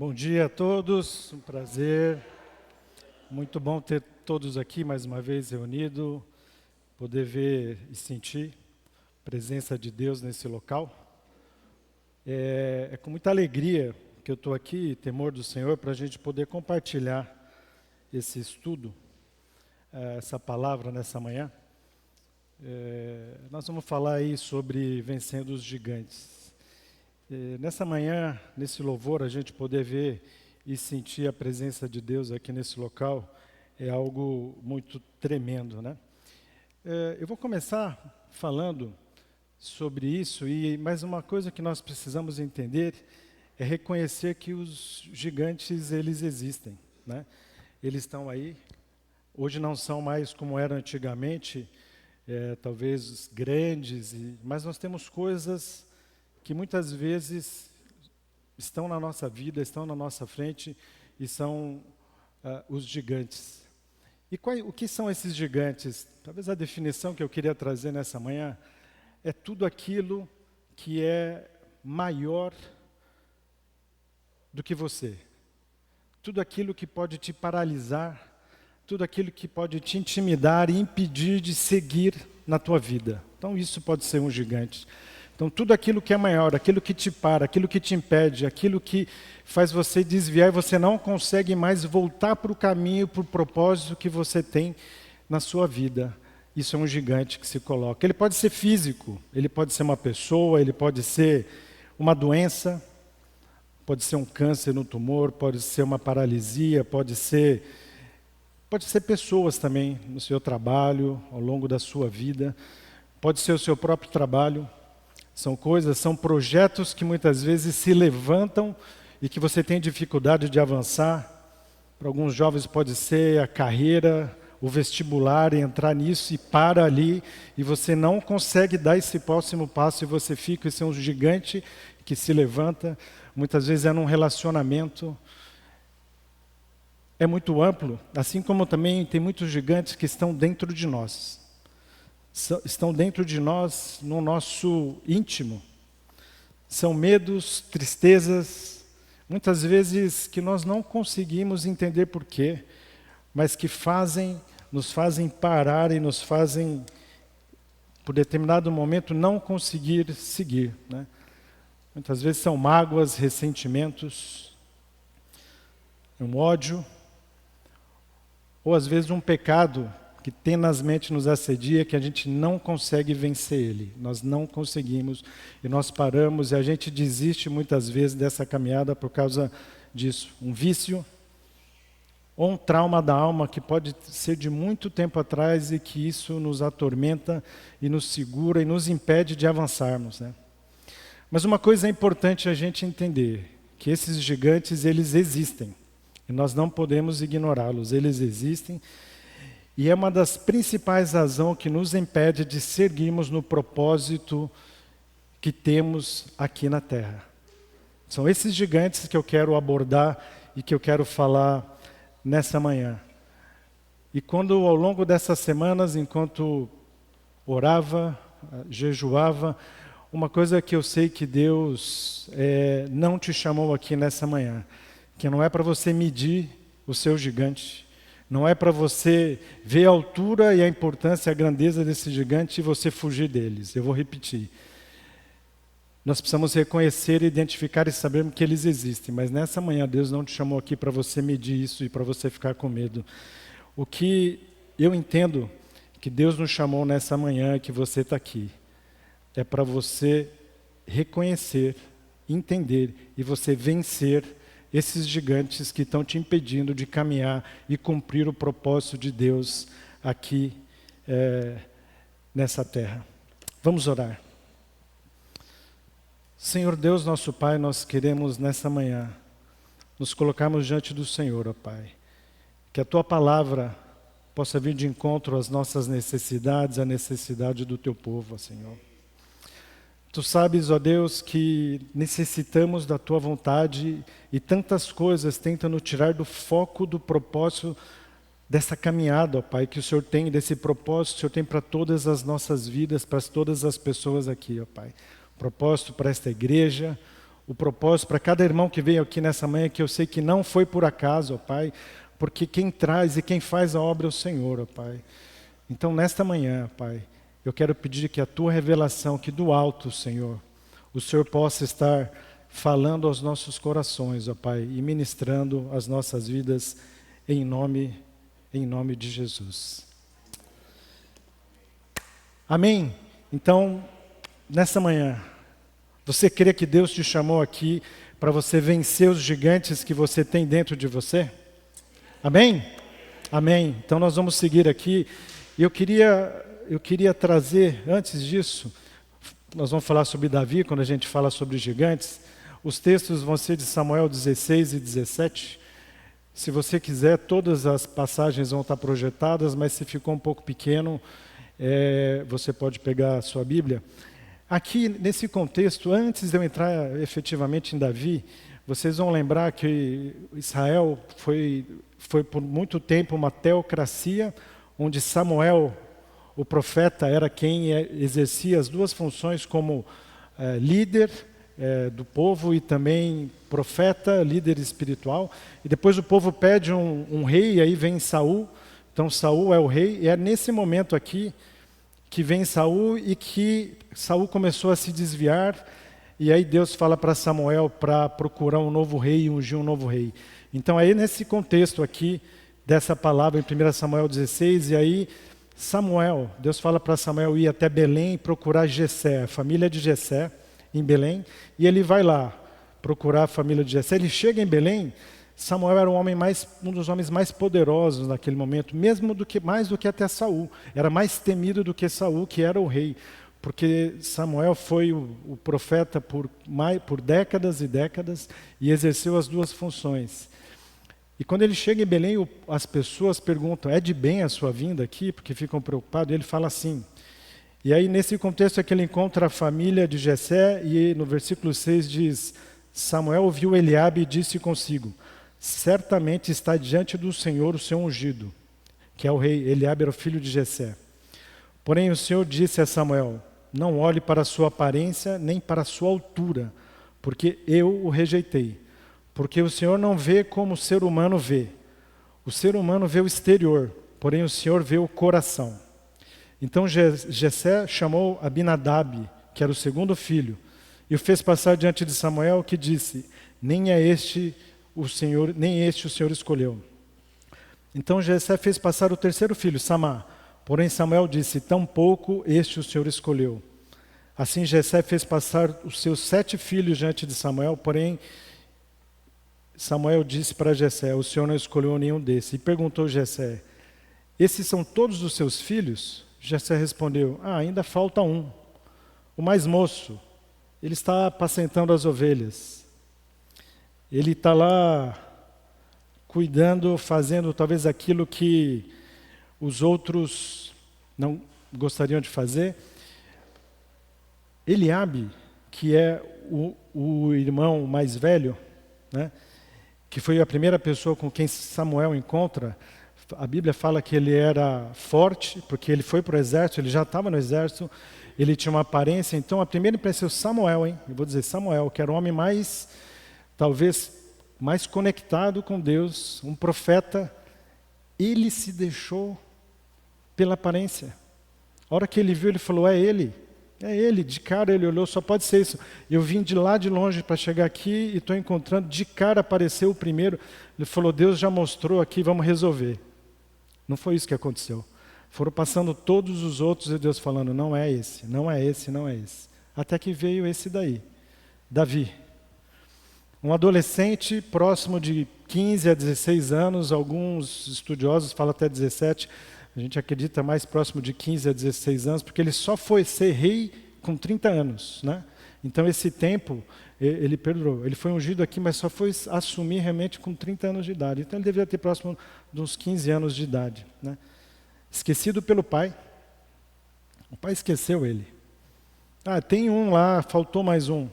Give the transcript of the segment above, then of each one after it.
Bom dia a todos, um prazer. Muito bom ter todos aqui mais uma vez reunidos, poder ver e sentir a presença de Deus nesse local. É com muita alegria que eu estou aqui, temor do Senhor, para a gente poder compartilhar esse estudo, essa palavra nessa manhã. Nós vamos falar aí sobre vencendo os gigantes. Nessa manhã, nesse louvor, a gente poder ver e sentir a presença de Deus aqui nesse local é algo muito tremendo, né? Eu vou começar falando sobre isso, mas uma coisa que nós precisamos entender é reconhecer que os gigantes, eles existem, né? Eles estão aí, hoje não são mais como eram antigamente, talvez grandes, mas nós temos coisas que muitas vezes estão na nossa vida, estão na nossa frente e são os gigantes. E o que são esses gigantes? Talvez a definição que eu queria trazer nessa manhã é tudo aquilo que é maior do que você. Tudo aquilo que pode te paralisar, tudo aquilo que pode te intimidar e impedir de seguir na tua vida. Então isso pode ser um gigante. Então, tudo aquilo que é maior, aquilo que te para, aquilo que te impede, aquilo que faz você desviar e você não consegue mais voltar para o caminho, para o propósito que você tem na sua vida. Isso é um gigante que se coloca. Ele pode ser físico, ele pode ser uma pessoa, ele pode ser uma doença, pode ser um câncer no tumor, pode ser uma paralisia, pode ser pessoas também no seu trabalho, ao longo da sua vida, pode ser o seu próprio trabalho. São projetos que muitas vezes se levantam e que você tem dificuldade de avançar. Para alguns jovens pode ser a carreira, o vestibular, entrar nisso e para ali, e você não consegue dar esse próximo passo e você fica, esse é um gigante que se levanta. Muitas vezes é num relacionamento. É muito amplo, assim como também tem muitos gigantes que estão dentro de nós. Estão dentro de nós, no nosso íntimo. São medos, tristezas, muitas vezes que nós não conseguimos entender porquê, mas que nos fazem parar e nos fazem, por determinado momento, não conseguir seguir, né? Muitas vezes são mágoas, ressentimentos, um ódio, ou às vezes um pecado que tenazmente nos assedia, que a gente não consegue vencer ele. Nós não conseguimos, e nós paramos, e a gente desiste muitas vezes dessa caminhada por causa disso. Um vício, ou um trauma da alma, que pode ser de muito tempo atrás, e que isso nos atormenta, e nos segura, e nos impede de avançarmos, né? Mas uma coisa é importante a gente entender, que esses gigantes, eles existem, e nós não podemos ignorá-los, eles existem. E é uma das principais razões que nos impede de seguirmos no propósito que temos aqui na Terra. São esses gigantes que eu quero abordar e que eu quero falar nessa manhã. E quando ao longo dessas semanas, enquanto orava, jejuava, uma coisa que eu sei que Deus não te chamou aqui nessa manhã, que não é para você medir o seu gigante, não é para você ver a altura e a importância, a grandeza desse gigante e você fugir deles. Eu vou repetir. Nós precisamos reconhecer, identificar e saber que eles existem. Mas nessa manhã Deus não te chamou aqui para você medir isso e para você ficar com medo. O que eu entendo que Deus nos chamou nessa manhã, que você está aqui, é para você reconhecer, entender e você vencer esses gigantes que estão te impedindo de caminhar e cumprir o propósito de Deus aqui nessa terra. Vamos orar. Senhor Deus, nosso Pai, nós queremos nessa manhã nos colocarmos diante do Senhor, ó Pai. Que a Tua palavra possa vir de encontro às nossas necessidades, à necessidade do Teu povo, ó Senhor. Tu sabes, ó Deus, que necessitamos da Tua vontade e tantas coisas tentam nos tirar do foco do propósito dessa caminhada, ó Pai, que o Senhor tem, desse propósito que o Senhor tem para todas as nossas vidas, para todas as pessoas aqui, ó Pai. Propósito para esta igreja, o propósito para cada irmão que veio aqui nessa manhã, que eu sei que não foi por acaso, ó Pai, porque quem traz e quem faz a obra é o Senhor, ó Pai. Então, nesta manhã, Pai, eu quero pedir que a Tua revelação, que do alto, Senhor, o Senhor possa estar falando aos nossos corações, ó Pai, e ministrando as nossas vidas em nome de Jesus. Amém? Então, nessa manhã, você crê que Deus te chamou aqui para você vencer os gigantes que você tem dentro de você? Amém? Amém. Então nós vamos seguir aqui. Eu queria trazer, antes disso, nós vamos falar sobre Davi, quando a gente fala sobre gigantes. Os textos vão ser de Samuel 16 e 17. Se você quiser, todas as passagens vão estar projetadas, mas se ficou um pouco pequeno, você pode pegar a sua Bíblia. Aqui, nesse contexto, antes de eu entrar efetivamente em Davi, vocês vão lembrar que Israel foi por muito tempo uma teocracia, onde Samuel, o profeta, era quem exercia as duas funções como líder do povo e também profeta, líder espiritual. E depois o povo pede um rei, e aí vem Saul. Então Saul é o rei, e é nesse momento aqui que vem Saul e que Saul começou a se desviar, e aí Deus fala para Samuel para procurar um novo rei e ungir um novo rei. Então aí nesse contexto aqui, dessa palavra em 1 Samuel 16, e aí Deus fala para Samuel ir até Belém e procurar Jessé, a família de Jessé, em Belém, e ele vai lá procurar a família de Jessé. Ele chega em Belém. Samuel era um dos homens mais poderosos naquele momento, mais do que até Saul. Era mais temido do que Saul, que era o rei, porque Samuel foi o profeta por décadas e décadas e exerceu as duas funções. E quando ele chega em Belém, as pessoas perguntam: é de bem a sua vinda aqui? Porque ficam preocupados. E ele fala assim. E aí nesse contexto é que ele encontra a família de Jessé, e no versículo 6 diz: Samuel ouviu Eliabe e disse consigo: certamente está diante do Senhor o seu ungido, que é o rei. Eliabe era o filho de Jessé. Porém o Senhor disse a Samuel: não olhe para a sua aparência, nem para a sua altura, porque eu o rejeitei. Porque o Senhor não vê como o ser humano vê. O ser humano vê o exterior, porém o Senhor vê o coração. Então Jessé chamou Abinadab, que era o segundo filho, e o fez passar diante de Samuel, que disse: nem este o Senhor escolheu. Então Jessé fez passar o terceiro filho, Samá. Porém Samuel disse: tampouco este o Senhor escolheu. Assim Jessé fez passar os seus 7 filhos diante de Samuel, porém Samuel disse para Jessé: o Senhor não escolheu nenhum desses. E perguntou Jessé: esses são todos os seus filhos? Jessé respondeu: ainda falta um, o mais moço. Ele está apacentando as ovelhas. Ele está lá cuidando, fazendo talvez aquilo que os outros não gostariam de fazer. Eliabe, que é o irmão mais velho, né, que foi a primeira pessoa com quem Samuel encontra, a Bíblia fala que ele era forte, porque ele foi para o exército, ele já estava no exército, ele tinha uma aparência. Então a primeira impressão, Samuel, eu vou dizer Samuel, que era o homem talvez mais conectado com Deus, um profeta, ele se deixou pela aparência. A hora que ele viu, ele falou: é ele, de cara ele olhou, só pode ser isso. Eu vim de lá de longe para chegar aqui e estou encontrando, de cara apareceu o primeiro. Ele falou: Deus já mostrou aqui, vamos resolver. Não foi isso que aconteceu. Foram passando todos os outros e Deus falando: não é esse, não é esse, não é esse. Até que veio esse daí, Davi. Um adolescente próximo de 15 a 16 anos, alguns estudiosos falam até 17, a gente acredita mais próximo de 15 a 16 anos, porque ele só foi ser rei com 30 anos, né? Então esse tempo, ele perdurou. Ele foi ungido aqui, mas só foi assumir realmente com 30 anos de idade. Então ele deveria ter próximo de uns 15 anos de idade, né? Esquecido pelo pai. O pai esqueceu ele. Tem um lá, faltou mais um.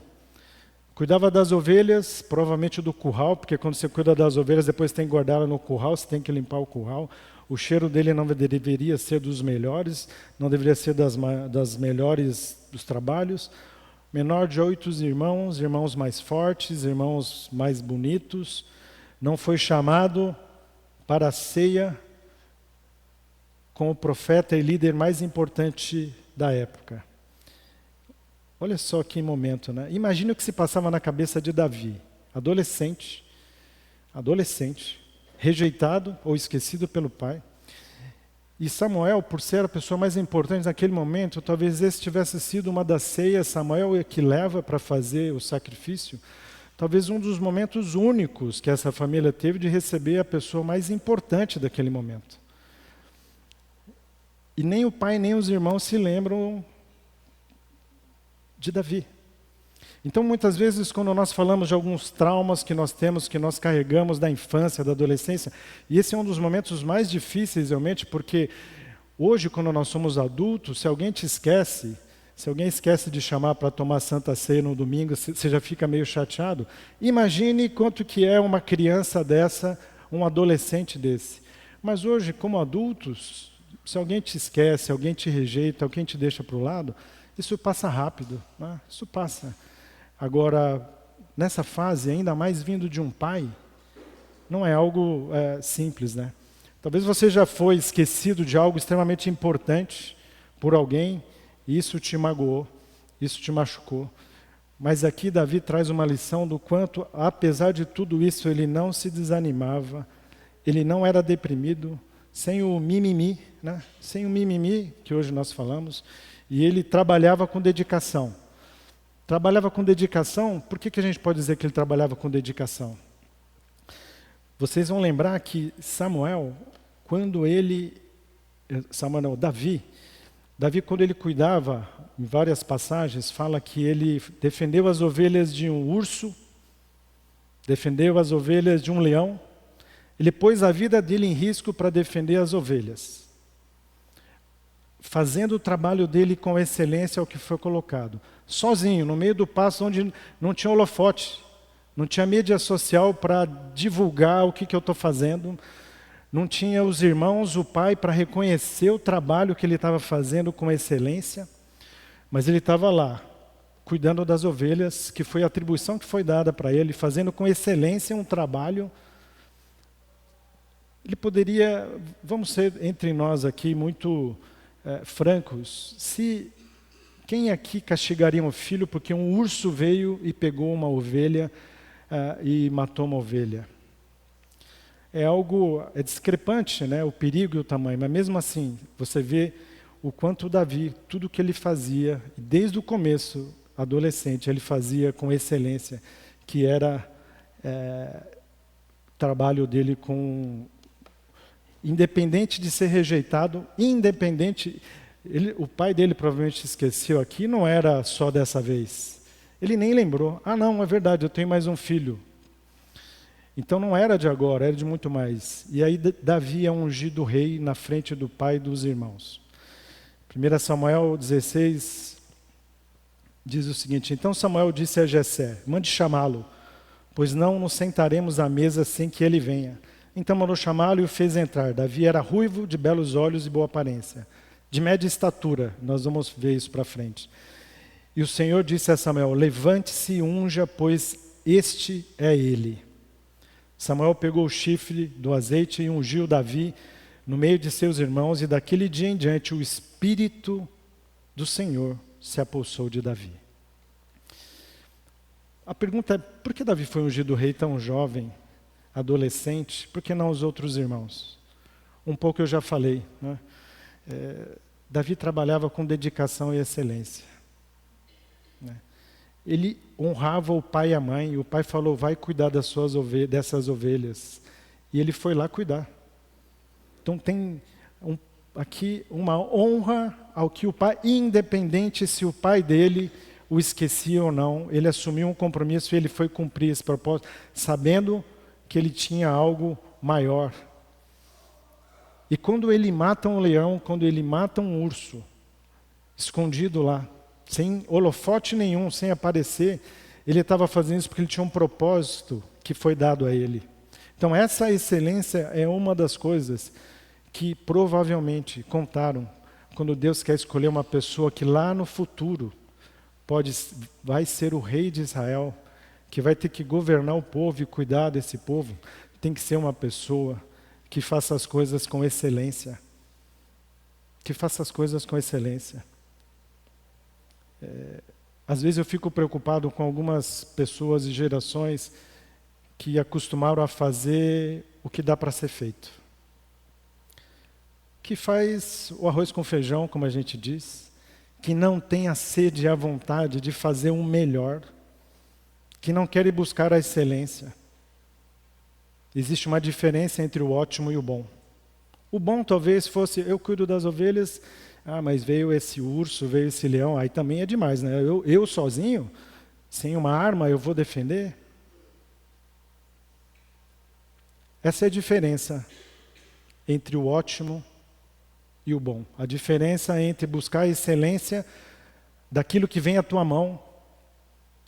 Cuidava das ovelhas, provavelmente do curral, porque quando você cuida das ovelhas, depois tem que guardá-las no curral, você tem que limpar o curral. O cheiro dele não deveria ser dos melhores, não deveria ser das melhores dos trabalhos. menor de 8 irmãos, irmãos mais fortes, irmãos mais bonitos, não foi chamado para a ceia com o profeta e líder mais importante da época. Olha só que momento, né? Imagina o que se passava na cabeça de Davi, adolescente, rejeitado ou esquecido pelo pai. E Samuel, por ser a pessoa mais importante naquele momento, talvez esse tivesse sido uma das ceias, Samuel é que leva para fazer o sacrifício, talvez um dos momentos únicos que essa família teve de receber a pessoa mais importante daquele momento. E nem o pai nem os irmãos se lembram de Davi. Então, muitas vezes, quando nós falamos de alguns traumas que nós temos, que nós carregamos da infância, da adolescência, e esse é um dos momentos mais difíceis, realmente, porque hoje, quando nós somos adultos, se alguém esquece de chamar para tomar Santa Ceia no domingo, você já fica meio chateado. Imagine quanto que é uma criança dessa, um adolescente desse. Mas hoje, como adultos, se alguém te esquece, alguém te rejeita, alguém te deixa para o lado, isso passa rápido, né? Isso passa. Agora, nessa fase, ainda mais vindo de um pai, não é algo simples, né? Talvez você já foi esquecido de algo extremamente importante por alguém, e isso te magoou, isso te machucou. Mas aqui Davi traz uma lição do quanto, apesar de tudo isso, ele não se desanimava, ele não era deprimido, sem o mimimi, né? Sem o mimimi, que hoje nós falamos, e ele trabalhava com dedicação. Trabalhava com dedicação, por que a gente pode dizer que ele trabalhava com dedicação? Vocês vão lembrar que Davi, quando ele cuidava, em várias passagens, fala que ele defendeu as ovelhas de um urso, defendeu as ovelhas de um leão, ele pôs a vida dele em risco para defender as ovelhas, fazendo o trabalho dele com excelência ao que foi colocado. Sozinho, no meio do pasto onde não tinha holofote, não tinha mídia social para divulgar o que eu estou fazendo, não tinha os irmãos, o pai para reconhecer o trabalho que ele estava fazendo com excelência, mas ele estava lá, cuidando das ovelhas, que foi a atribuição que foi dada para ele, fazendo com excelência um trabalho. Ele poderia, vamos ser entre nós aqui muito francos, quem aqui castigaria um filho porque um urso veio e pegou uma ovelha e matou uma ovelha? É discrepante, né, o perigo e o tamanho, mas mesmo assim, você vê o quanto Davi, tudo que ele fazia, desde o começo, adolescente, ele fazia com excelência, que era trabalho dele independente de ser rejeitado, o pai dele provavelmente esqueceu aqui, não era só dessa vez. Ele nem lembrou. Ah, não, é verdade, eu tenho mais um filho. Então não era de agora, era de muito mais. E aí Davi é ungido rei na frente do pai e dos irmãos. 1 Samuel 16 diz o seguinte: então Samuel disse a Jessé, mande chamá-lo, pois não nos sentaremos à mesa sem que ele venha. Então mandou chamá-lo e o fez entrar. Davi era ruivo, de belos olhos e boa aparência, de média estatura. Nós vamos ver isso para frente. E o Senhor disse a Samuel, levante-se e unja, pois este é ele. Samuel pegou o chifre do azeite e ungiu Davi no meio de seus irmãos, e daquele dia em diante o Espírito do Senhor se apossou de Davi. A pergunta é, por que Davi foi ungido rei tão jovem, adolescente? Por que não os outros irmãos? Um pouco eu já falei, né? Davi trabalhava com dedicação e excelência, né? Ele honrava o pai e a mãe, e o pai falou, vai cuidar dessas ovelhas. E ele foi lá cuidar. Então tem aqui uma honra ao que o pai, independente se o pai dele o esquecia ou não, ele assumiu um compromisso e ele foi cumprir esse propósito, sabendo que ele tinha algo maior. E quando ele mata um leão, quando ele mata um urso, escondido lá, sem holofote nenhum, sem aparecer, ele estava fazendo isso porque ele tinha um propósito que foi dado a ele. Então essa excelência é uma das coisas que provavelmente contaram quando Deus quer escolher uma pessoa que lá no futuro vai ser o rei de Israel, que vai ter que governar o povo e cuidar desse povo, tem que ser uma pessoa que faça as coisas com excelência. Que faça as coisas com excelência. Às vezes eu fico preocupado com algumas pessoas e gerações que acostumaram a fazer o que dá para ser feito. Que faz o arroz com feijão, como a gente diz, que não tem a sede e a vontade de fazer um melhor, que não quer ir buscar a excelência. Existe uma diferença entre o ótimo e o bom. O bom talvez fosse, eu cuido das ovelhas, mas veio esse urso, veio esse leão, aí também é demais, né? Eu sozinho, sem uma arma, eu vou defender? Essa é a diferença entre o ótimo e o bom. A diferença entre buscar a excelência daquilo que vem à tua mão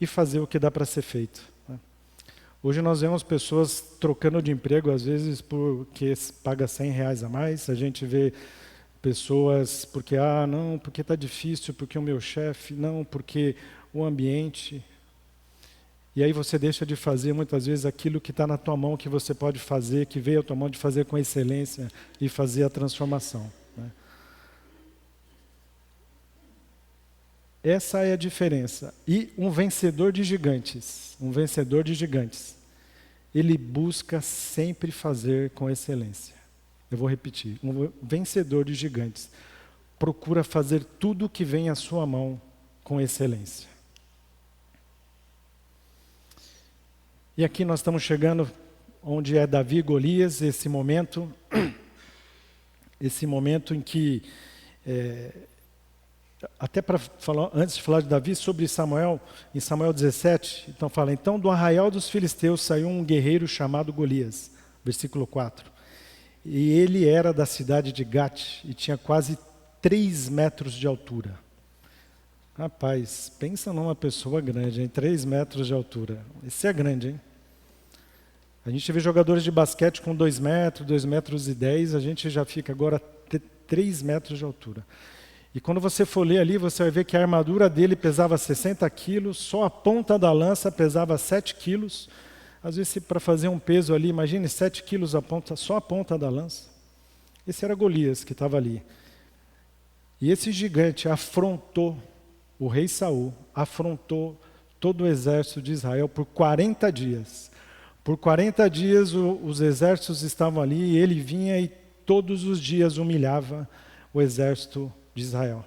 e fazer o que dá para ser feito. Hoje nós vemos pessoas trocando de emprego, às vezes porque paga R$100 a mais. A gente vê pessoas porque está difícil, porque o meu chefe, não, porque o ambiente. E aí você deixa de fazer muitas vezes aquilo que está na tua mão, que você pode fazer, que veio à tua mão de fazer com excelência e fazer a transformação. Essa é a diferença. E um vencedor de gigantes, ele busca sempre fazer com excelência. Eu vou repetir. Um vencedor de gigantes procura fazer tudo que vem à sua mão com excelência. E aqui nós estamos chegando onde é Davi e Golias, esse momento em que... Até para falar, antes de falar de Davi, sobre Samuel, em Samuel 17, então fala, então do arraial dos filisteus saiu um guerreiro chamado Golias, versículo 4. E ele era da cidade de Gate e tinha quase 3 metros de altura. Rapaz, pensa numa pessoa grande, hein? 3 metros de altura. Esse é grande, hein? A gente vê jogadores de basquete com 2 metros, 2 metros e 10, a gente já fica agora 3 metros de altura. E quando você for ler ali, você vai ver que a armadura dele pesava 60 quilos, só a ponta da lança pesava 7 quilos. Às vezes, para fazer um peso ali, imagine 7 quilos só a ponta da lança. Esse era Golias que estava ali. E esse gigante afrontou o rei Saul, afrontou todo o exército de Israel por 40 dias. Por 40 dias os exércitos estavam ali e ele vinha e todos os dias humilhava o exército de Israel.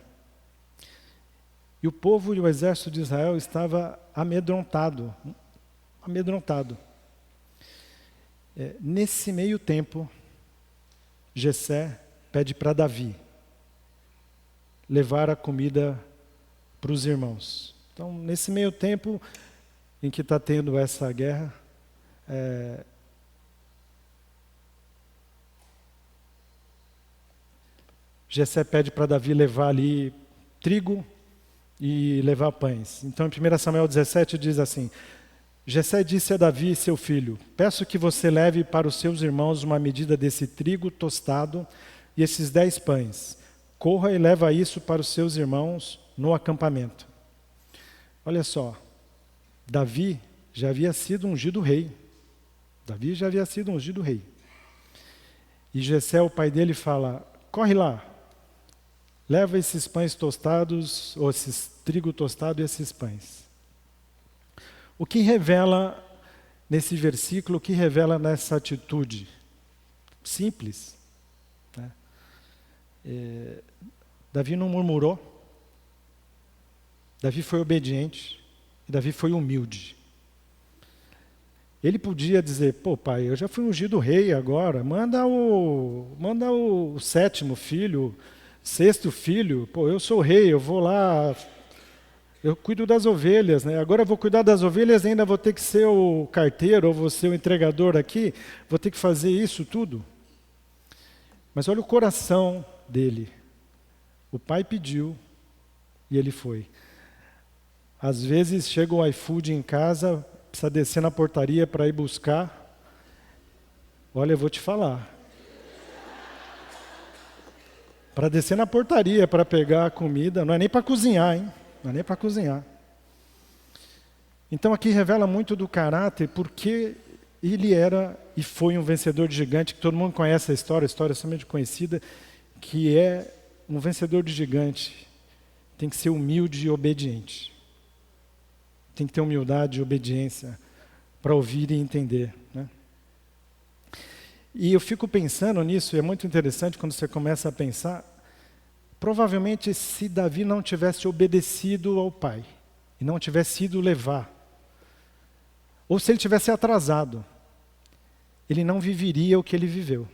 E o povo e o exército de Israel estava amedrontado. Nesse meio tempo, Jessé pede para Davi levar a comida para os irmãos. Então, nesse meio tempo em que está tendo essa guerra, Jessé pede para Davi levar ali trigo e levar pães. Então, em 1 Samuel 17 diz assim, Jessé disse a Davi, seu filho, peço que você leve para os seus irmãos uma medida desse trigo tostado e esses 10 pães. Corra e leva isso para os seus irmãos no acampamento. Olha só, Davi já havia sido ungido rei. E Jessé, o pai dele, fala, corre lá, leva esses pães tostados, ou esses trigo tostado e esses pães. O que revela nesse versículo, o que revela nessa atitude? Simples. Né? Davi não murmurou, Davi foi obediente, e Davi foi humilde. Ele podia dizer, pô pai, eu já fui ungido rei agora, manda o 7º filho, 6º filho, pô, eu sou rei, eu vou lá, eu cuido das ovelhas, né? Agora eu vou cuidar das ovelhas e ainda vou ter que ser o carteiro, ou vou ser o entregador aqui, vou ter que fazer isso tudo. Mas olha o coração dele. O pai pediu e ele foi. Às vezes chega o iFood em casa, precisa descer na portaria para ir buscar. Olha, eu vou te falar. Para descer na portaria, para pegar a comida, não é nem para cozinhar, hein? Não é nem para cozinhar. Então aqui revela muito do caráter, porque ele era e foi um vencedor de gigante, que todo mundo conhece a história é somente conhecida, que é um vencedor de gigante. Tem que ser humilde e obediente. Tem que ter humildade e obediência para ouvir e entender, né? E eu fico pensando nisso, e é muito interessante quando você começa a pensar, provavelmente se Davi não tivesse obedecido ao pai, e não tivesse ido levar, ou se ele tivesse atrasado, ele não viveria o que ele viveu.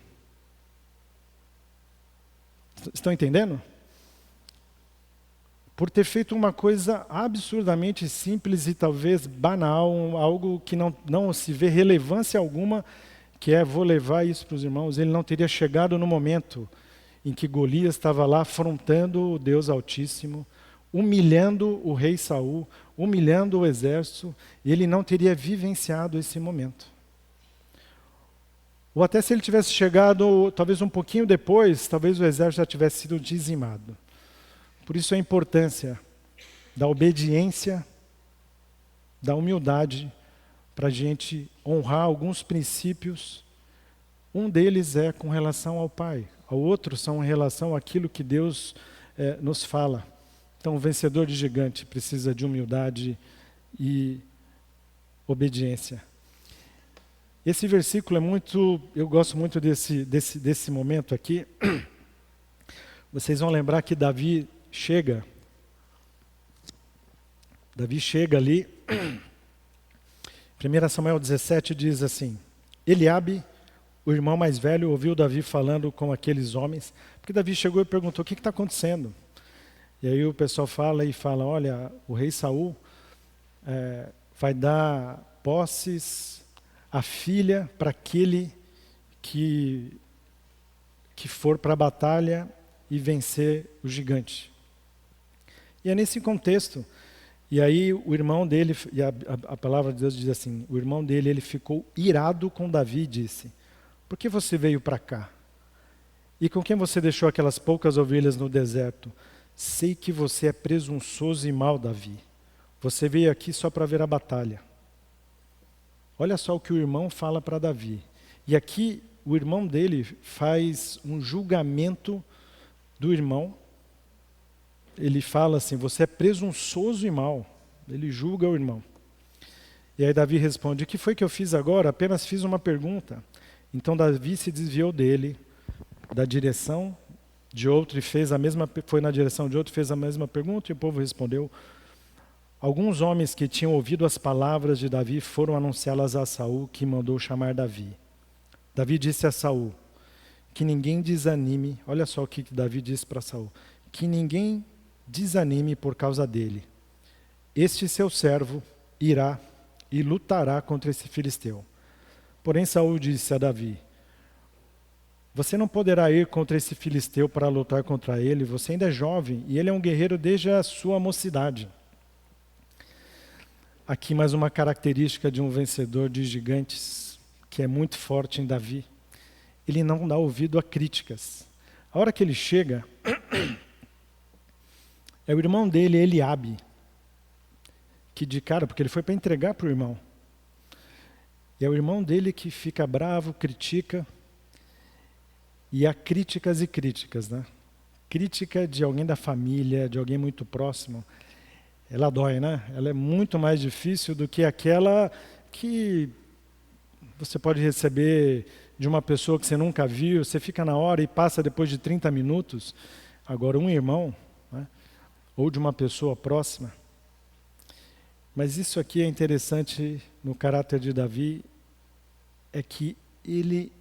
Estão entendendo? Por ter feito uma coisa absurdamente simples e talvez banal, algo que não se vê relevância alguma, que é, vou levar isso para os irmãos, ele não teria chegado no momento em que Golias estava lá afrontando o Deus Altíssimo, humilhando o rei Saul, humilhando o exército, e ele não teria vivenciado esse momento. Ou até se ele tivesse chegado, talvez um pouquinho depois, talvez o exército já tivesse sido dizimado. Por isso a importância da obediência, da humildade, para a gente honrar alguns princípios. Um deles é com relação ao Pai, o outro são em relação àquilo que Deus nos fala. Então o vencedor de gigante precisa de humildade e obediência. Esse versículo eu gosto muito desse momento aqui. Vocês vão lembrar que Davi chega ali, 1 Samuel 17 diz assim, Eliabe, o irmão mais velho, ouviu Davi falando com aqueles homens, porque Davi chegou e perguntou, o que está acontecendo? E aí o pessoal fala, olha, o rei Saul vai dar posses a filha para aquele que for para a batalha e vencer o gigante. E é nesse contexto, e aí o irmão dele, e a palavra de Deus diz assim, o irmão dele, ele ficou irado com Davi e disse, por que você veio para cá? E com quem você deixou aquelas poucas ovelhas no deserto? Sei que você é presunçoso e mau, Davi. Você veio aqui só para ver a batalha. Olha só o que o irmão fala para Davi. E aqui o irmão dele faz um julgamento do irmão. Ele fala assim, você é presunçoso e mau. Ele julga o irmão. E aí Davi responde, o que foi que eu fiz agora? Apenas fiz uma pergunta. Então Davi se desviou dele, da direção de outro, e foi na direção de outro, fez a mesma pergunta, e o povo respondeu. Alguns homens que tinham ouvido as palavras de Davi foram anunciá-las a Saul, que mandou chamar Davi. Davi disse a Saul, que ninguém desanime, olha só o que Davi disse para Saul, que ninguém desanime por causa dele. Este seu servo irá e lutará contra esse filisteu. Porém Saul disse a Davi, você não poderá ir contra esse filisteu para lutar contra ele, você ainda é jovem e ele é um guerreiro desde a sua mocidade. Aqui mais uma característica de um vencedor de gigantes, que é muito forte em Davi. Ele não dá ouvido a críticas. A hora que ele chega, é o irmão dele, Eliabe, que de cara, porque ele foi para entregar para o irmão. E é o irmão dele que fica bravo, critica. E há críticas e críticas, né? Crítica de alguém da família, de alguém muito próximo, ela dói, né? Ela é muito mais difícil do que aquela que você pode receber de uma pessoa que você nunca viu, você fica na hora e passa depois de 30 minutos. Agora, um irmão, né? Ou de uma pessoa próxima. Mas isso aqui é interessante no caráter de Davi, é que ele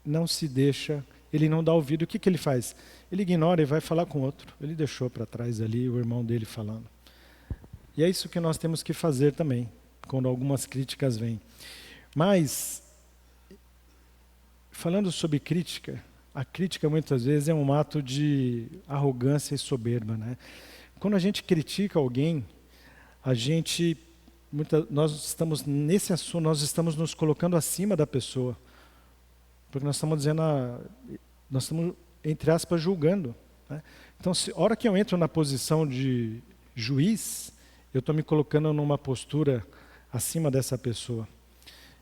não se deixa, ele não dá ouvido. O que ele faz? Ele ignora e vai falar com outro. Ele deixou para trás ali o irmão dele falando. E é isso que nós temos que fazer também, quando algumas críticas vêm. Mas, falando sobre crítica, a crítica muitas vezes é um ato de arrogância e soberba, né? Quando a gente critica alguém, nós estamos nesse assunto, nós estamos nos colocando acima da pessoa. Porque nós estamos dizendo, nós estamos, entre aspas, julgando, né? Então, a hora que eu entro na posição de juiz, eu estou me colocando numa postura acima dessa pessoa.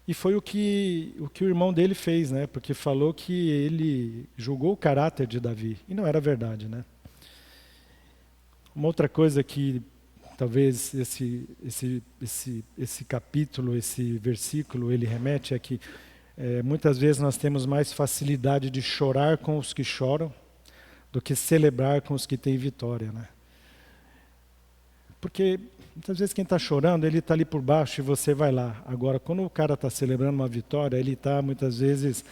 E foi o que o irmão dele fez, né? Porque falou que ele julgou o caráter de Davi. E não era verdade, né? Uma outra coisa que talvez esse capítulo, esse versículo, ele remete é que muitas vezes nós temos mais facilidade de chorar com os que choram do que celebrar com os que têm vitória, né? Porque muitas vezes quem está chorando, ele está ali por baixo e você vai lá. Agora, quando o cara está celebrando uma vitória, ele está muitas vezes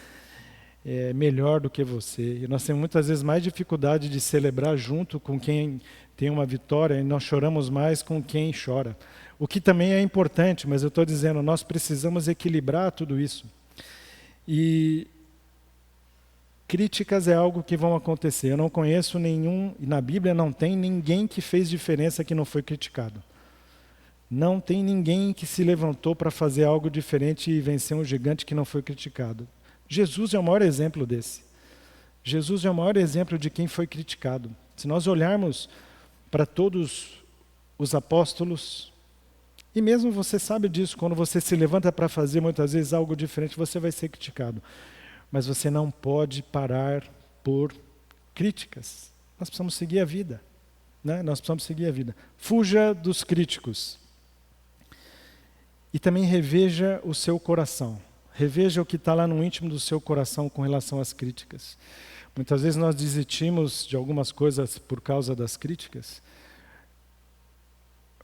melhor do que você. E nós temos muitas vezes mais dificuldade de celebrar junto com quem tem uma vitória e nós choramos mais com quem chora. O que também é importante, mas eu estou dizendo, nós precisamos equilibrar tudo isso. E críticas é algo que vão acontecer. Eu não conheço nenhum, e na Bíblia não tem ninguém que fez diferença que não foi criticado. Não tem ninguém que se levantou para fazer algo diferente e vencer um gigante que não foi criticado. Jesus é o maior exemplo desse. Jesus é o maior exemplo de quem foi criticado. Se nós olharmos para todos os apóstolos, e mesmo você sabe disso, quando você se levanta para fazer muitas vezes algo diferente, você vai ser criticado. Mas você não pode parar por críticas. Nós precisamos seguir a vida, né? Nós precisamos seguir a vida. Fuja dos críticos. E também reveja o seu coração. Reveja o que está lá no íntimo do seu coração com relação às críticas. Muitas vezes nós desistimos de algumas coisas por causa das críticas,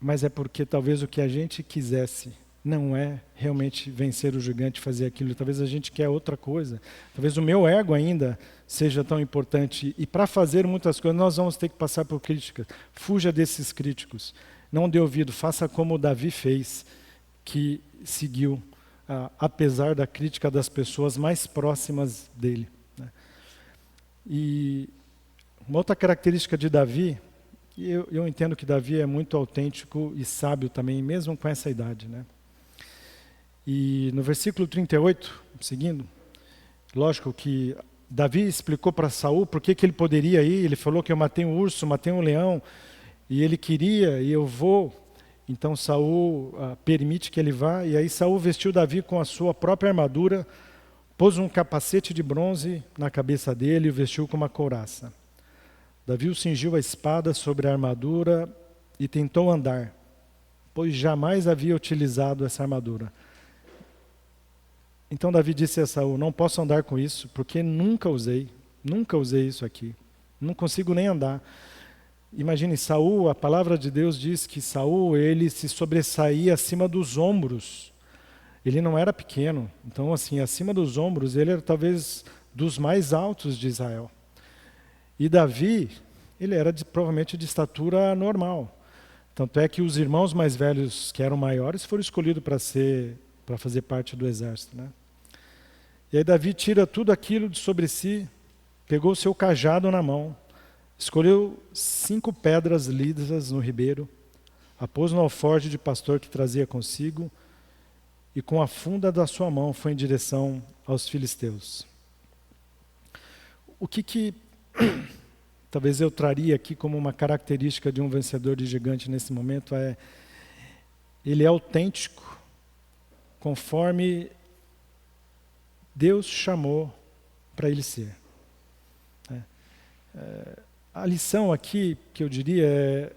mas é porque talvez o que a gente quisesse não é realmente vencer o gigante, fazer aquilo. Talvez a gente quer outra coisa. Talvez o meu ego ainda seja tão importante. E para fazer muitas coisas, nós vamos ter que passar por críticas. Fuja desses críticos. Não dê ouvido. Faça como Davi fez, que seguiu, apesar da crítica das pessoas mais próximas dele, né? E uma outra característica de Davi, e eu entendo que Davi é muito autêntico e sábio também, mesmo com essa idade, né? E no versículo 38, seguindo, lógico que Davi explicou para Saul por que ele poderia ir. Ele falou que eu matei um urso, matei um leão, e ele queria, e eu vou. Então Saul permite que ele vá, e aí Saul vestiu Davi com a sua própria armadura, pôs um capacete de bronze na cabeça dele e o vestiu com uma couraça. Davi o cingiu a espada sobre a armadura e tentou andar, pois jamais havia utilizado essa armadura. Então Davi disse a Saul, não posso andar com isso, porque nunca usei isso aqui, não consigo nem andar. Imagine, Saul, a palavra de Deus diz que Saul, ele se sobressaía acima dos ombros, ele não era pequeno, então assim, acima dos ombros, ele era talvez dos mais altos de Israel. E Davi, ele era provavelmente de estatura normal, tanto é que os irmãos mais velhos, que eram maiores, foram escolhidos para fazer parte do exército, né? E aí Davi tira tudo aquilo de sobre si, pegou o seu cajado na mão, escolheu 5 pedras lisas no ribeiro, a pôs no alforje de pastor que trazia consigo, e com a funda da sua mão foi em direção aos filisteus. O que talvez eu traria aqui como uma característica de um vencedor de gigante nesse momento é, ele é autêntico, conforme Deus chamou para ele ser. A lição aqui, que eu diria, é: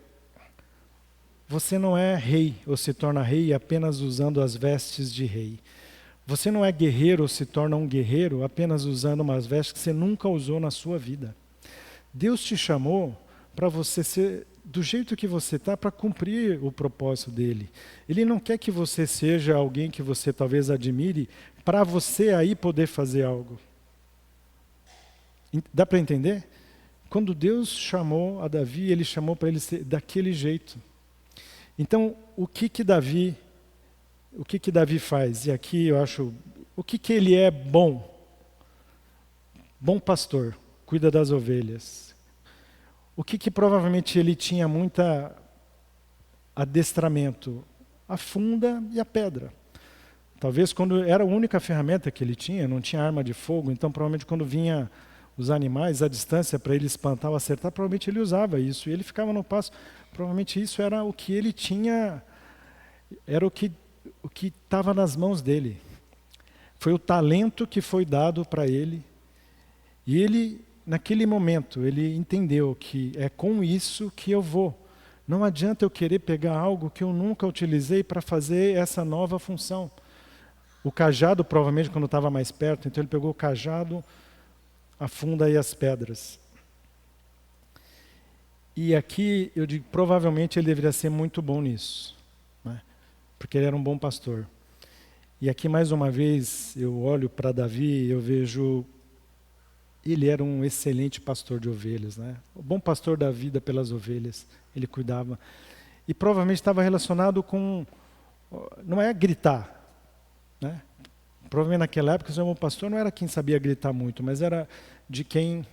você não é rei ou se torna rei apenas usando as vestes de rei. Você não é guerreiro ou se torna um guerreiro apenas usando umas vestes que você nunca usou na sua vida. Deus te chamou para você ser do jeito que você está, para cumprir o propósito dele. Ele não quer que você seja alguém que você talvez admire, para você aí poder fazer algo. Dá para entender? Quando Deus chamou a Davi, ele chamou para ele ser daquele jeito. Então, o que Davi faz? E aqui eu acho, o que ele é bom? Bom pastor, cuida das ovelhas. O que provavelmente ele tinha muita adestramento? A funda e a pedra. Talvez quando era a única ferramenta que ele tinha, não tinha arma de fogo, então provavelmente quando vinha os animais, a distância para ele espantar ou acertar, provavelmente ele usava isso. E ele ficava no passo. Provavelmente isso era o que ele tinha, era o que estava nas mãos dele. Foi o talento que foi dado para ele. E ele, naquele momento, ele entendeu que é com isso que eu vou. Não adianta eu querer pegar algo que eu nunca utilizei para fazer essa nova função. O cajado, provavelmente, quando estava mais perto, então ele pegou o cajado, afunda aí as pedras. E aqui, eu digo, provavelmente ele deveria ser muito bom nisso, né? Porque ele era um bom pastor. E aqui, mais uma vez, eu olho para Davi e eu vejo, ele era um excelente pastor de ovelhas, né? O bom pastor da vida pelas ovelhas, ele cuidava. E provavelmente estava relacionado com, não é gritar, né? Provavelmente naquela época, o seu bom pastor não era quem sabia gritar muito, mas era de quem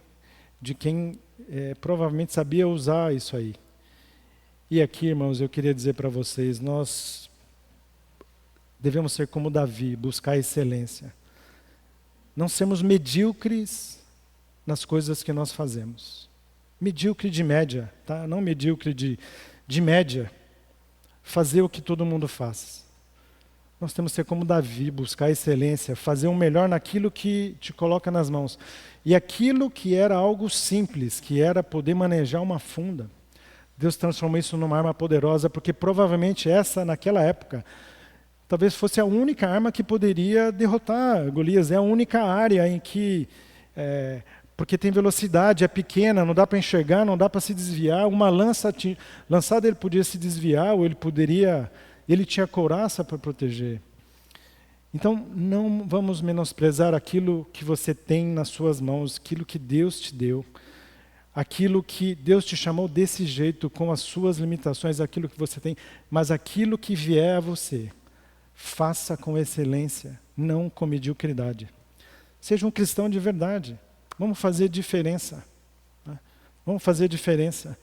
provavelmente sabia usar isso aí. E aqui, irmãos, eu queria dizer para vocês, nós devemos ser como Davi, buscar a excelência. Não sermos medíocres nas coisas que nós fazemos. Medíocre de média, tá? Não medíocre de média. Fazer o que todo mundo faz. Nós temos que ser como Davi, buscar a excelência, fazer o melhor naquilo que te coloca nas mãos. E aquilo que era algo simples, que era poder manejar uma funda, Deus transformou isso numa arma poderosa, porque provavelmente essa, naquela época, talvez fosse a única arma que poderia derrotar Golias. É a única área em que, porque tem velocidade, é pequena, não dá para enxergar, não dá para se desviar. Uma lançada ele podia se desviar, ou ele tinha couraça para proteger. Então, não vamos menosprezar aquilo que você tem nas suas mãos, aquilo que Deus te deu, aquilo que Deus te chamou desse jeito, com as suas limitações, aquilo que você tem, mas aquilo que vier a você, faça com excelência, não com mediocridade. Seja um cristão de verdade. Vamos fazer diferença, né? Vamos fazer diferença.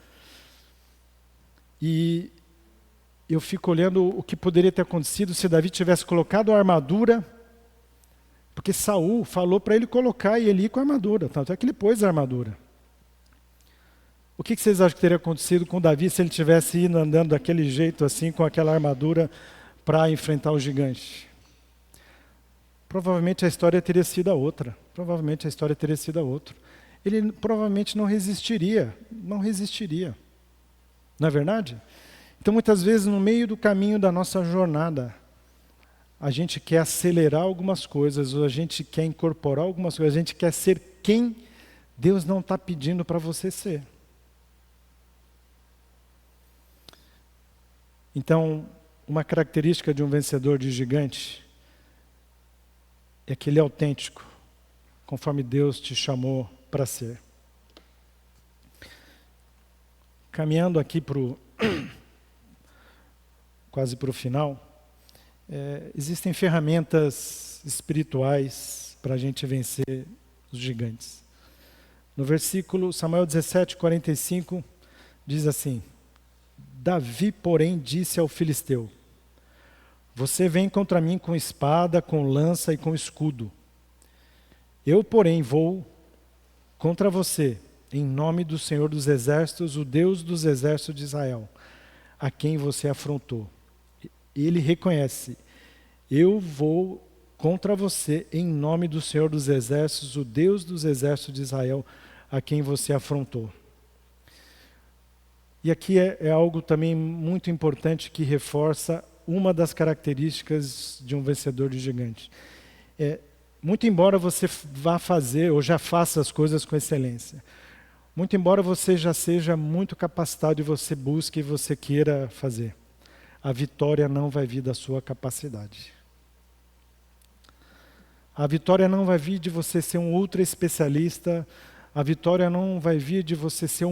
E eu fico olhando o que poderia ter acontecido se Davi tivesse colocado a armadura, porque Saul falou para ele colocar e ele ir com a armadura, tanto é que ele pôs a armadura. O que vocês acham que teria acontecido com Davi se ele tivesse ido andando daquele jeito assim, com aquela armadura, para enfrentar o gigante? Provavelmente a história teria sido a outra. Ele provavelmente não resistiria. Não é verdade? Então, muitas vezes, no meio do caminho da nossa jornada, a gente quer acelerar algumas coisas, ou a gente quer incorporar algumas coisas, a gente quer ser quem Deus não está pedindo para você ser. Então, uma característica de um vencedor de gigante é que ele é autêntico, conforme Deus te chamou para ser. Caminhando aqui quase para o final, existem ferramentas espirituais para a gente vencer os gigantes. No versículo Samuel 17:45 diz assim: Davi, porém, disse ao filisteu: você vem contra mim com espada, com lança e com escudo. Eu, porém, vou contra você, em nome do Senhor dos Exércitos, o Deus dos Exércitos de Israel, a quem você afrontou. Ele reconhece: eu vou contra você, em nome do Senhor dos Exércitos, o Deus dos Exércitos de Israel, a quem você afrontou. E aqui é algo também muito importante que reforça uma das características de um vencedor de gigante. Muito embora você vá fazer ou já faça as coisas com excelência, muito embora você já seja muito capacitado e você busque e você queira fazer, a vitória não vai vir da sua capacidade. A vitória não vai vir de você ser um ultra especialista, a vitória não vai vir de você ser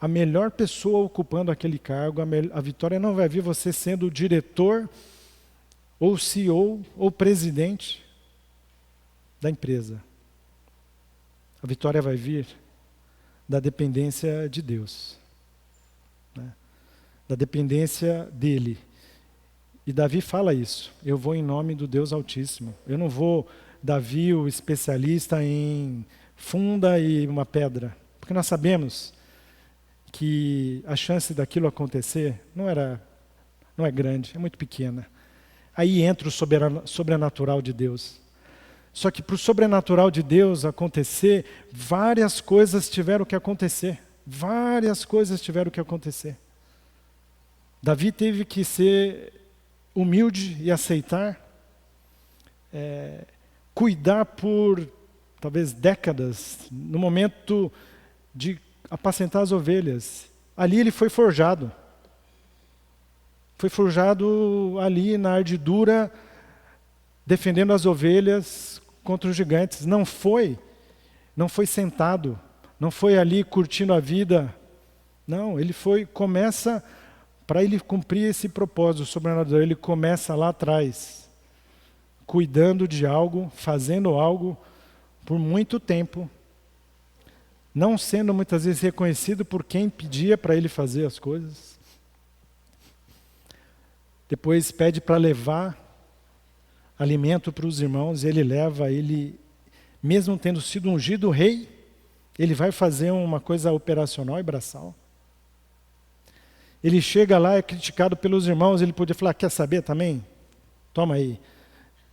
a melhor pessoa ocupando aquele cargo, a vitória não vai vir você sendo o diretor, ou CEO, ou presidente da empresa. A vitória vai vir da dependência de Deus, né? Da dependência dele. E Davi fala isso: eu vou em nome do Deus Altíssimo. Eu não vou, Davi, o especialista em funda e uma pedra, porque nós sabemos que a chance daquilo acontecer não é grande, é muito pequena. Aí entra o sobrenatural de Deus. Só que para o sobrenatural de Deus acontecer, várias coisas tiveram que acontecer. Várias coisas tiveram que acontecer. Davi teve que ser humilde e aceitar, cuidar por talvez décadas, no momento de apacentar as ovelhas. Ali ele foi forjado. Foi forjado ali na ardidura, defendendo as ovelhas contra os gigantes. Não foi sentado, não foi ali curtindo a vida. Não, começa, para ele cumprir esse propósito sobrenatural, ele começa lá atrás, cuidando de algo, fazendo algo por muito tempo, não sendo muitas vezes reconhecido por quem pedia para ele fazer as coisas. Depois pede para levar alimento para os irmãos, ele leva, mesmo tendo sido ungido rei, ele vai fazer uma coisa operacional e braçal. Ele chega lá, é criticado pelos irmãos, ele podia falar, quer saber também? Toma aí,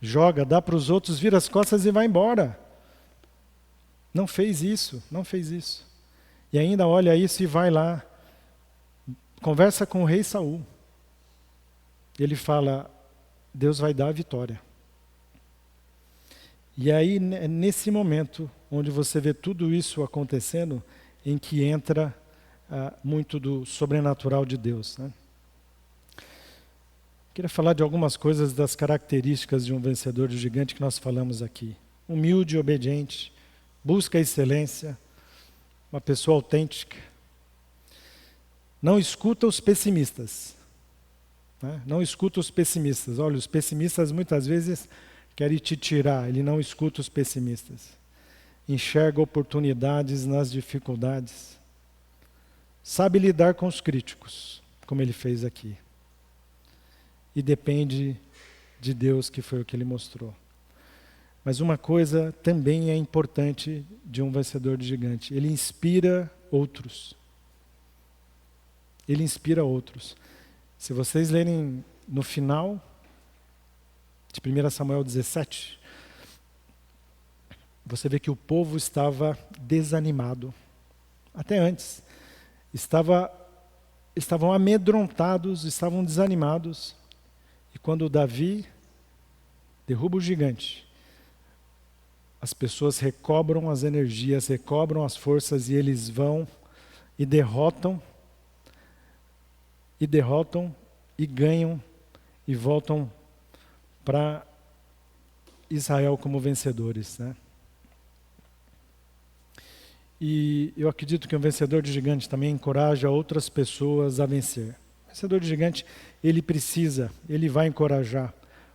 joga, dá para os outros, vira as costas e vai embora. Não fez isso. E ainda olha isso e vai lá, conversa com o rei Saul. Ele fala, Deus vai dar a vitória. E aí, nesse momento, onde você vê tudo isso acontecendo, em que entra muito do sobrenatural de Deus, né? Queria falar de algumas coisas das características de um vencedor de gigante que nós falamos aqui. Humilde e obediente, busca a excelência, uma pessoa autêntica. Não escuta os pessimistas. Não escuta os pessimistas. Olha, os pessimistas muitas vezes querem te tirar. Ele não escuta os pessimistas. Enxerga oportunidades nas dificuldades. Sabe lidar com os críticos, como ele fez aqui. E depende de Deus, que foi o que ele mostrou. Mas uma coisa também é importante de um vencedor de gigante. Ele inspira outros. Ele inspira outros. Se vocês lerem no final de 1 Samuel 17, você vê que o povo estava desanimado. Até antes. Estavam amedrontados, estavam desanimados. E quando Davi derruba o gigante, as pessoas recobram as energias, recobram as forças e eles vão e derrotam e ganham e voltam para Israel como vencedores, né? E eu acredito que um vencedor de gigante também encoraja outras pessoas a vencer. O vencedor de gigante, ele vai encorajar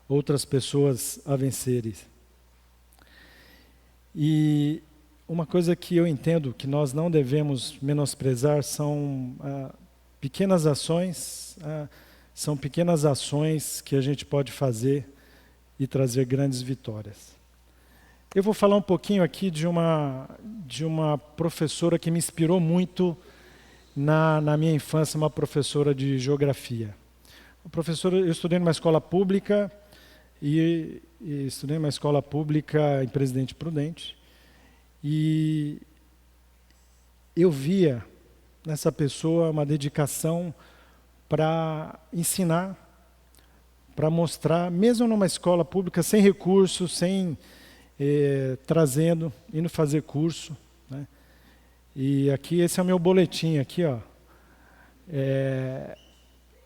outras pessoas a vencerem. E uma coisa que eu entendo que nós não devemos menosprezar são pequenas ações, são pequenas ações que a gente pode fazer e trazer grandes vitórias. Eu vou falar um pouquinho aqui de uma professora que me inspirou muito na minha infância, uma professora de geografia. Eu estudei numa escola pública e estudei numa escola pública em Presidente Prudente. E eu via nessa pessoa uma dedicação para ensinar, para mostrar, mesmo numa escola pública, sem recursos, indo fazer curso, né? E aqui, esse é o meu boletim, aqui, ó.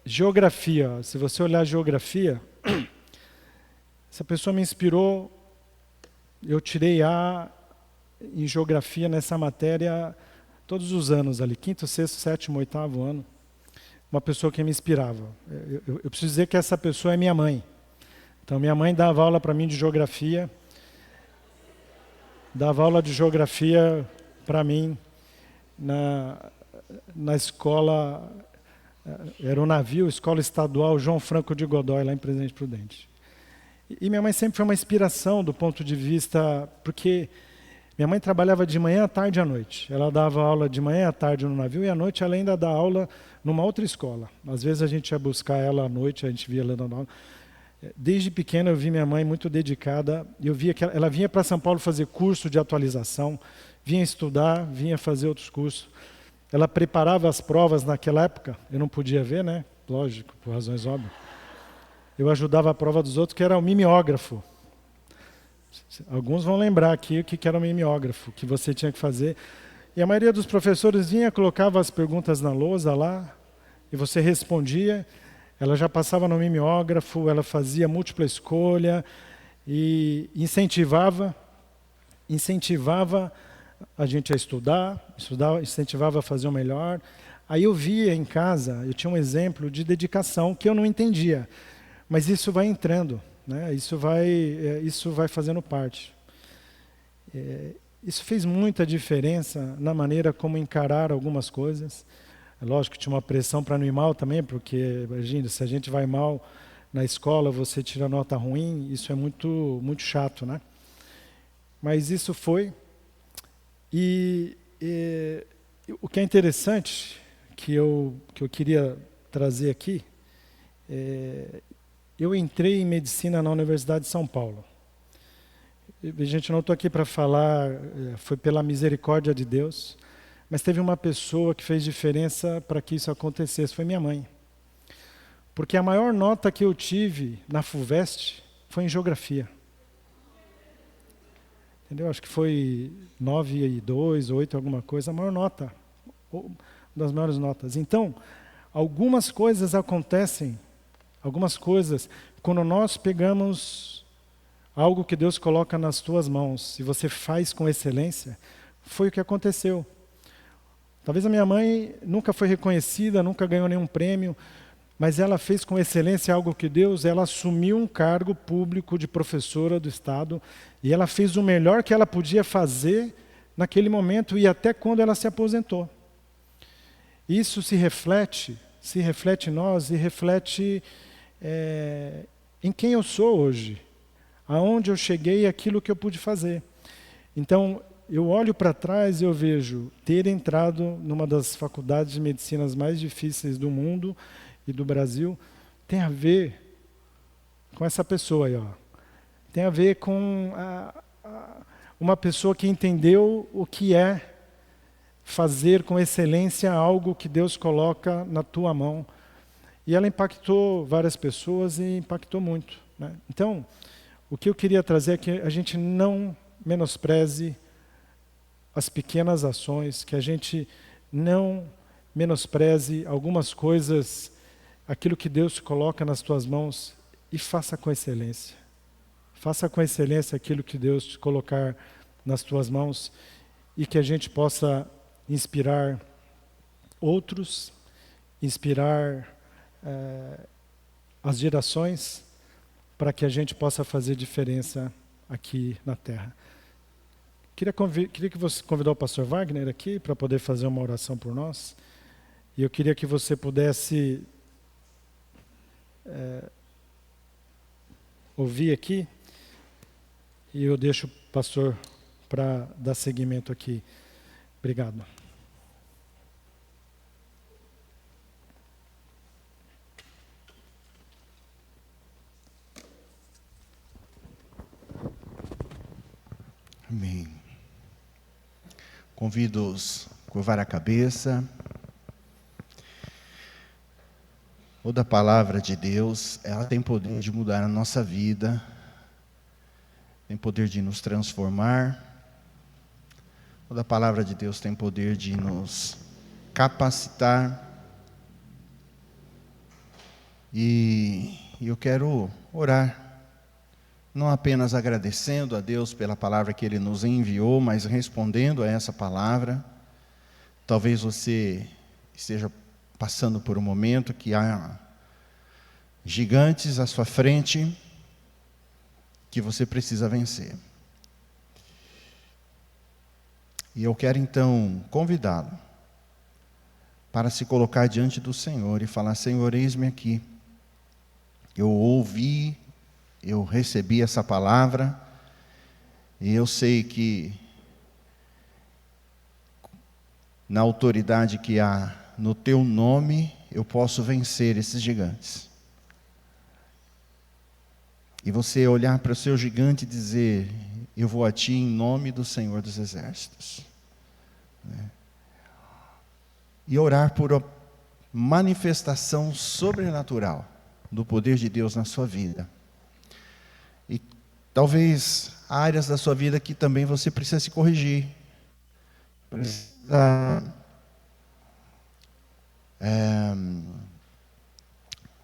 Geografia, ó. Se você olhar geografia, essa pessoa me inspirou, eu tirei A em geografia nessa matéria todos os anos ali, 5º, 6º, 7º, 8º ano. Uma pessoa que me inspirava. Eu preciso dizer que essa pessoa é minha mãe. Então, minha mãe dava aula para mim de geografia, para mim na escola, era o navio, Escola Estadual João Franco de Godoy, lá em Presidente Prudente. E minha mãe sempre foi uma inspiração do ponto de vista, porque Minha mãe trabalhava de manhã, à tarde e à noite. Ela dava aula de manhã, à tarde no navio, e à noite ela ainda dá aula numa outra escola. Às vezes a gente ia buscar ela à noite, a gente via ela dando aula. Desde pequena eu vi minha mãe muito dedicada. Eu via que ela vinha para São Paulo fazer curso de atualização, vinha estudar, vinha fazer outros cursos. Ela preparava as provas naquela época, eu não podia ver, né? Lógico, por razões óbvias. Eu ajudava a prova dos outros, que era o mimeógrafo. Alguns vão lembrar aqui o que era o mimeógrafo, que você tinha que fazer. E a maioria dos professores vinha, colocava as perguntas na lousa lá, e você respondia. Ela já passava no mimeógrafo, ela fazia múltipla escolha e incentivava a gente a estudar, incentivava a fazer o melhor. Aí eu via em casa, eu tinha um exemplo de dedicação que eu não entendia, mas isso vai entrando, né? Isso vai fazendo parte. Isso fez muita diferença na maneira como encarar algumas coisas. É lógico que tinha uma pressão para não ir mal também, porque, imagina, se a gente vai mal na escola, você tira nota ruim, isso é muito, muito chato, né? Mas isso foi. E o que é interessante, que eu queria trazer aqui, eu entrei em medicina na Universidade de São Paulo. Gente, não estou aqui para falar, foi pela misericórdia de Deus, mas teve uma pessoa que fez diferença para que isso acontecesse, foi minha mãe. Porque a maior nota que eu tive na FUVEST foi em geografia. Entendeu? Acho que foi 9,2, 8, alguma coisa, a maior nota, uma das maiores notas. Então, algumas coisas acontecem, quando nós pegamos algo que Deus coloca nas tuas mãos, e você faz com excelência, foi o que aconteceu. Talvez a minha mãe nunca foi reconhecida, nunca ganhou nenhum prêmio, mas ela fez com excelência algo que ela assumiu um cargo público de professora do Estado, e ela fez o melhor que ela podia fazer naquele momento e até quando ela se aposentou. Isso se reflete em nós e reflete em quem eu sou hoje, aonde eu cheguei e aquilo que eu pude fazer. Então, eu olho para trás e eu vejo ter entrado numa das faculdades de medicina mais difíceis do mundo e do Brasil, tem a ver com essa pessoa aí, ó. Tem a ver com uma pessoa que entendeu o que é fazer com excelência algo que Deus coloca na tua mão. E ela impactou várias pessoas e impactou muito, né? Então, o que eu queria trazer é que a gente não menospreze as pequenas ações, que a gente não menospreze algumas coisas, aquilo que Deus coloca nas tuas mãos, e faça com excelência. Faça com excelência aquilo que Deus te colocar nas tuas mãos, e que a gente possa inspirar outros, inspirar as gerações, para que a gente possa fazer diferença aqui na Terra. Queria que você convidar o pastor Wagner aqui para poder fazer uma oração por nós. E eu queria que você pudesse ouvir aqui. E eu deixo o pastor para dar seguimento aqui. Obrigado. Amém. Convido-os a curvar a cabeça. Toda a palavra de Deus, ela tem poder de mudar a nossa vida, tem poder de nos transformar. Toda a palavra de Deus tem poder de nos capacitar. E eu quero orar, não apenas agradecendo a Deus pela palavra que Ele nos enviou, mas respondendo a essa palavra. Talvez você esteja passando por um momento que há gigantes à sua frente que você precisa vencer. E eu quero então convidá-lo para se colocar diante do Senhor e falar: Senhor, eis-me aqui. Eu ouvi, eu recebi essa palavra, e eu sei que na autoridade que há no teu nome, eu posso vencer esses gigantes. E você olhar para o seu gigante e dizer: eu vou a ti em nome do Senhor dos Exércitos. E orar por uma manifestação sobrenatural do poder de Deus na sua vida. E talvez há áreas da sua vida que também você precisa se corrigir. Precisa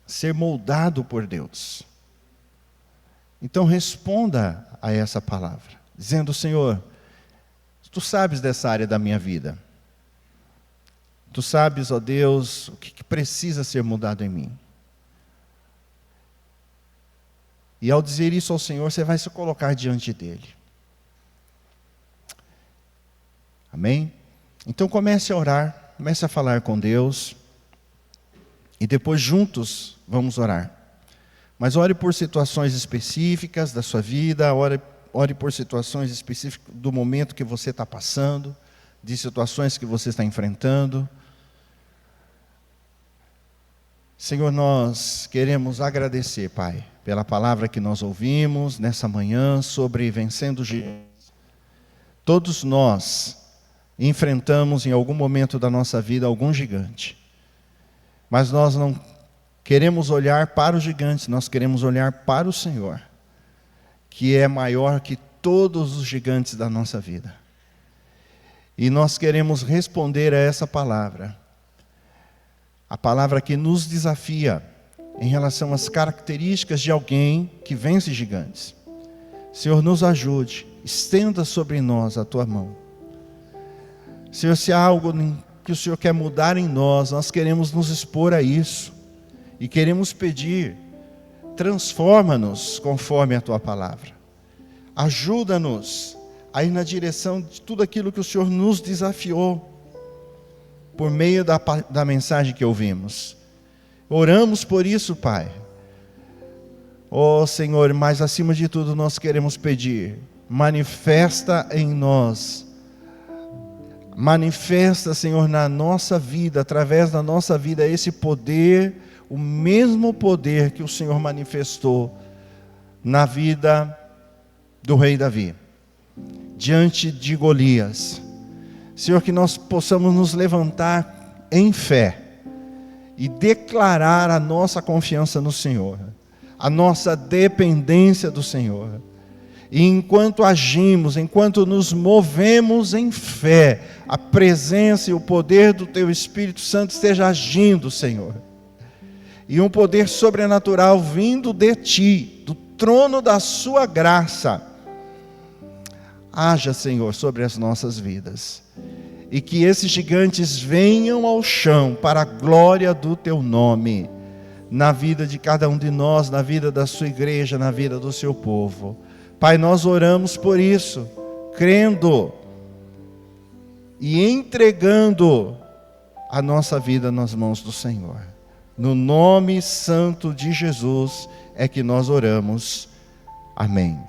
ser moldado por Deus. Então responda a essa palavra, dizendo: Senhor, tu sabes dessa área da minha vida. Tu sabes, ó Deus, o que precisa ser mudado em mim. E ao dizer isso ao Senhor, você vai se colocar diante dele. Amém? Então comece a orar, comece a falar com Deus. E depois juntos vamos orar. Mas ore por situações específicas da sua vida, ore por situações específicas do momento que você está passando, de situações que você está enfrentando. Senhor, nós queremos agradecer, Pai, pela palavra que nós ouvimos nessa manhã sobre vencendo gigantes. Todos nós enfrentamos em algum momento da nossa vida algum gigante. Mas nós não queremos olhar para os gigantes, nós queremos olhar para o Senhor, que é maior que todos os gigantes da nossa vida. E nós queremos responder a essa palavra. A palavra que nos desafia em relação às características de alguém que vence gigantes. Senhor, nos ajude, estenda sobre nós a tua mão. Senhor, se há algo que o Senhor quer mudar em nós, nós queremos nos expor a isso. E queremos pedir: transforma-nos conforme a tua palavra. Ajuda-nos a ir na direção de tudo aquilo que o Senhor nos desafiou, por meio da mensagem que ouvimos. Oramos por isso, Pai. Ó Senhor, mas acima de tudo nós queremos pedir: manifesta em nós. Manifesta, Senhor, na nossa vida, através da nossa vida, esse poder, o mesmo poder que o Senhor manifestou na vida do rei Davi, diante de Golias. Senhor, que nós possamos nos levantar em fé e declarar a nossa confiança no Senhor, a nossa dependência do Senhor. E enquanto agimos, enquanto nos movemos em fé, a presença e o poder do Teu Espírito Santo esteja agindo, Senhor. E um poder sobrenatural vindo de Ti, do trono da Sua graça. Haja, Senhor, sobre as nossas vidas. E que esses gigantes venham ao chão para a glória do Teu nome, na vida de cada um de nós, na vida da Sua igreja, na vida do Seu povo. Pai, nós oramos por isso, crendo e entregando a nossa vida nas mãos do Senhor. No nome santo de Jesus é que nós oramos. Amém.